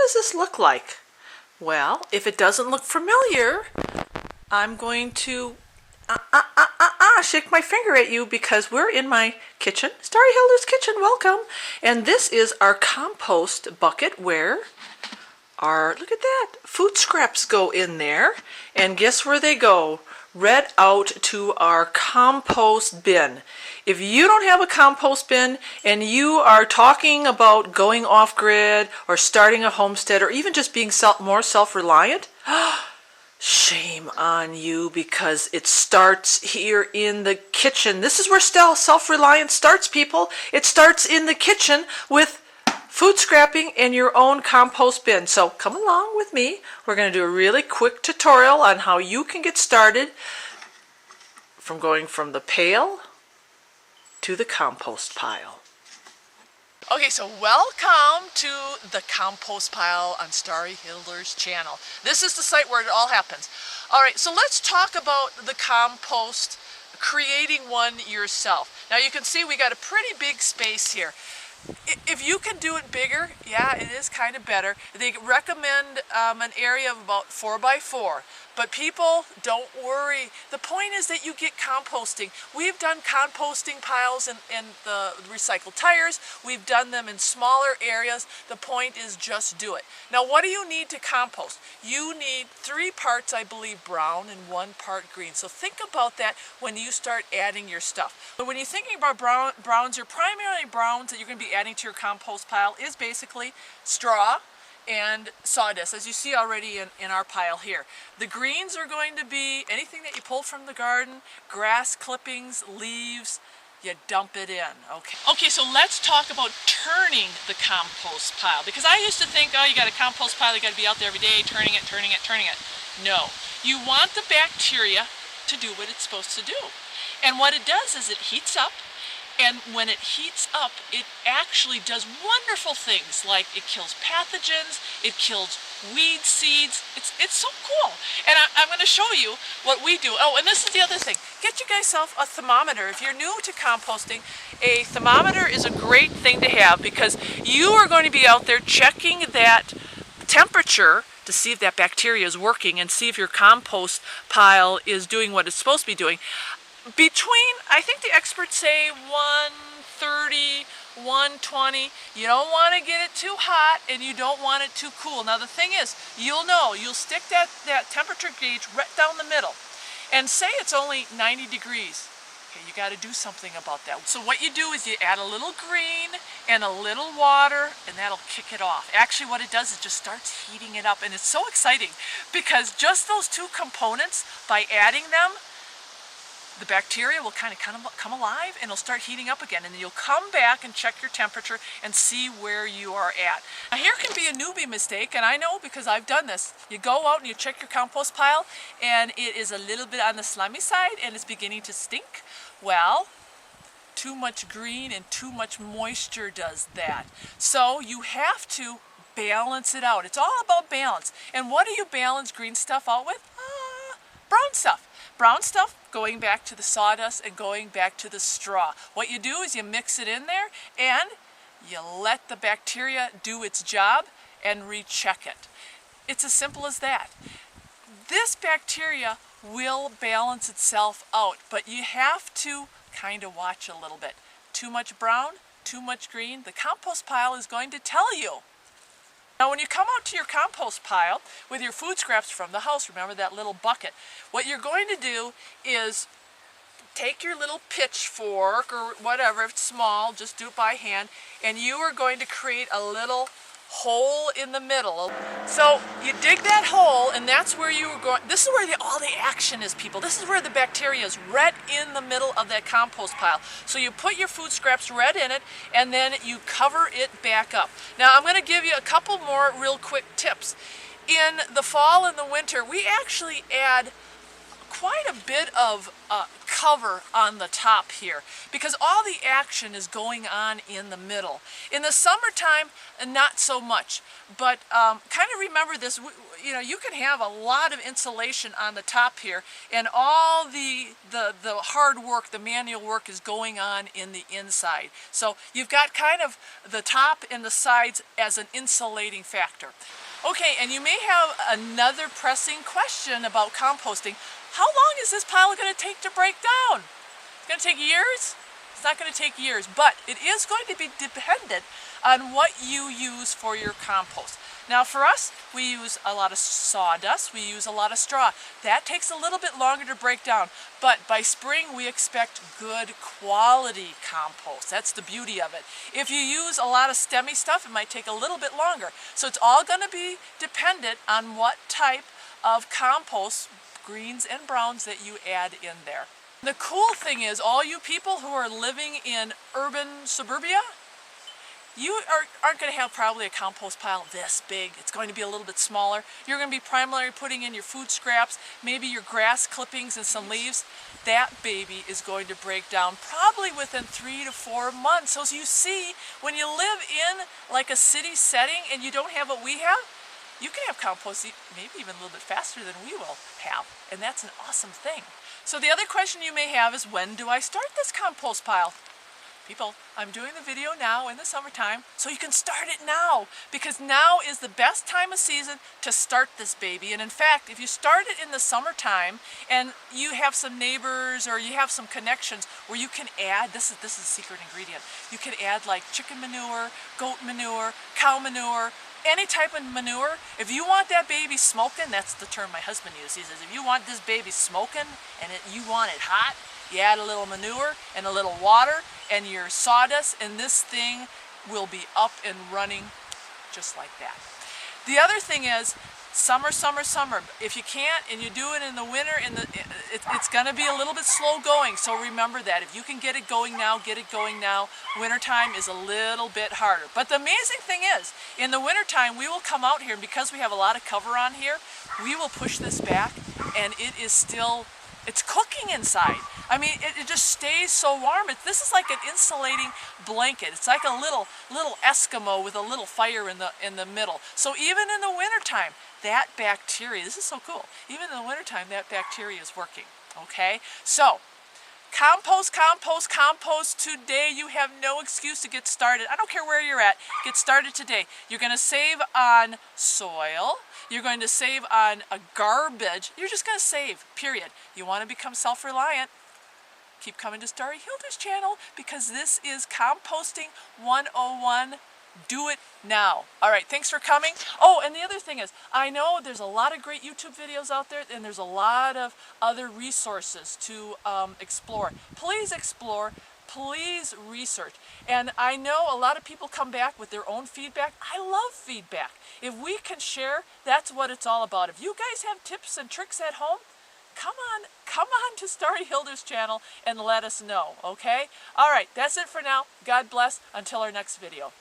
does this look like? Well, if it doesn't look familiar, I'm going to shake my finger at you because we're in my kitchen, Starry Hilda's kitchen, welcome. And this is our compost bucket where our, look at that, food scraps go in there. And guess where they go? Right out to our compost bin. If you don't have a compost bin and you are talking about going off grid or starting a homestead or even just being more self-reliant, shame on you, because it starts here in the kitchen. This is where self-reliance starts, people. It starts in the kitchen with food scrapping and your own compost bin. So come along with me. We're going to do a really quick tutorial on how you can get started from going from the pail to the compost pile. Okay, so welcome to the compost pile on Starry Hilda's channel. This is the site where it all happens. All right, so let's talk about the compost, creating one yourself. Now you can see we got a pretty big space here. If you can do it bigger, yeah, it is kind of better. They recommend an area of about 4 by 4. But people, don't worry. The point is that you get composting. We've done composting piles in the recycled tires. We've done them in smaller areas. The point is just do it. Now, what do you need to compost? You need 3 parts, I believe, brown and 1 part green. So think about that when you start adding your stuff. But when you're thinking about browns, your primary browns that you're going to be adding to your compost pile is basically straw and sawdust, as you see already in our pile here. The greens are going to be anything that you pull from the garden, grass clippings, leaves, you dump it in, okay? Okay, so let's talk about turning the compost pile, because I used to think, oh, you got a compost pile, you got to be out there every day turning it. No, you want the bacteria to do what it's supposed to do. And what it does is it heats up. And when it heats up, it actually does wonderful things, like it kills pathogens, it kills weed seeds. It's so cool. And I'm going to show you what we do. Oh, and this is the other thing. Get you guys a thermometer. If you're new to composting, a thermometer is a great thing to have, because you are going to be out there checking that temperature to see if that bacteria is working and see if your compost pile is doing what it's supposed to be doing. Between, I think the experts say 130, 120. You don't want to get it too hot and you don't want it too cool. Now the thing is, you'll stick that temperature gauge right down the middle and say it's only 90 degrees. Okay, you got to do something about that. So what you do is you add a little green and a little water, and that'll kick it off. Actually, what it does is just starts heating it up, and it's so exciting because just those 2 components, by adding them, the bacteria will kind of come alive and it'll start heating up again, and then you'll come back and check your temperature and see where you are at. Now here can be a newbie mistake, and I know because I've done this. You go out and you check your compost pile and it is a little bit on the slimy side and it's beginning to stink. Well, too much green and too much moisture does that. So you have to balance it out. It's all about balance. And what do you balance green stuff out with? Brown stuff. Brown stuff going back to the sawdust and going back to the straw. What you do is you mix it in there and you let the bacteria do its job and recheck it. It's as simple as that. This bacteria will balance itself out, but you have to kind of watch a little bit. Too much brown, too much green, the compost pile is going to tell you. Now when you come out to your compost pile with your food scraps from the house, remember that little bucket, what you're going to do is take your little pitchfork or whatever, if it's small, just do it by hand, and you are going to create a little hole in the middle. So you dig that hole, and that's where you are going. This is where all the action is, people. This is where the bacteria is, right in the middle of that compost pile. So you put your food scraps right in it, and then you cover it back up. Now I'm going to give you a couple more real quick tips. In the fall and the winter, we actually add quite a bit of cover on the top here because all the action is going on in the middle. In the summertime, not so much, but kind of remember this, you know, you can have a lot of insulation on the top here and all the hard work, the manual work is going on in the inside. So you've got kind of the top and the sides as an insulating factor. Okay, and you may have another pressing question about composting. How long is this pile going to take to break down? It's going to take years? It's not going to take years, but it is going to be dependent on what you use for your compost. Now for us, we use a lot of sawdust, we use a lot of straw. That takes a little bit longer to break down, but by spring we expect good quality compost. That's the beauty of it. If you use a lot of stemmy stuff, it might take a little bit longer. So it's all going to be dependent on what type of compost, greens and browns, that you add in there. The cool thing is, all you people who are living in urban suburbia, you aren't going to have probably a compost pile this big. It's going to be a little bit smaller. You're going to be primarily putting in your food scraps, maybe your grass clippings and some leaves. That baby is going to break down probably within 3 to 4 months. So as you see, when you live in like a city setting and you don't have what we have, you can have compost maybe even a little bit faster than we will have. And that's an awesome thing. So the other question you may have is, when do I start this compost pile? People, I'm doing the video now in the summertime, so you can start it now, because now is the best time of season to start this baby. And in fact, if you start it in the summertime and you have some neighbors or you have some connections where you can add, this is a secret ingredient, you can add like chicken manure, goat manure, cow manure, any type of manure. If you want that baby smoking, that's the term my husband uses. He says, if you want this baby smoking and you want it hot, you add a little manure and a little water and your sawdust, and this thing will be up and running just like that. The other thing is, summer. If you can't and you do it in the winter, it's going to be a little bit slow going. So remember that. If you can get it going now, get it going now. Wintertime is a little bit harder. But the amazing thing is, in the wintertime, we will come out here, and because we have a lot of cover on here, we will push this back, and it is still, it's cooking inside. I mean, it just stays so warm. This is like an insulating blanket. It's like a little Eskimo with a little fire in the middle. So even in the wintertime, that bacteria, this is so cool, even in the wintertime, that bacteria is working, okay? So, compost today. You have no excuse to get started. I don't care where you're at, get started today. You're going to save on soil. You're going to save on a garbage. You're just going to save, period. You want to become self-reliant, keep coming to Starry Hilda's channel, because this is Composting 101. Do it now. All right, thanks for coming. Oh, and the other thing is, I know there's a lot of great YouTube videos out there, and there's a lot of other resources to explore. Please explore. Please research. And I know a lot of people come back with their own feedback. I love feedback. If we can share, that's what it's all about. If you guys have tips and tricks at home, come on to Starry Hilda's channel and let us know, okay? All right, that's it for now. God bless. Until our next video.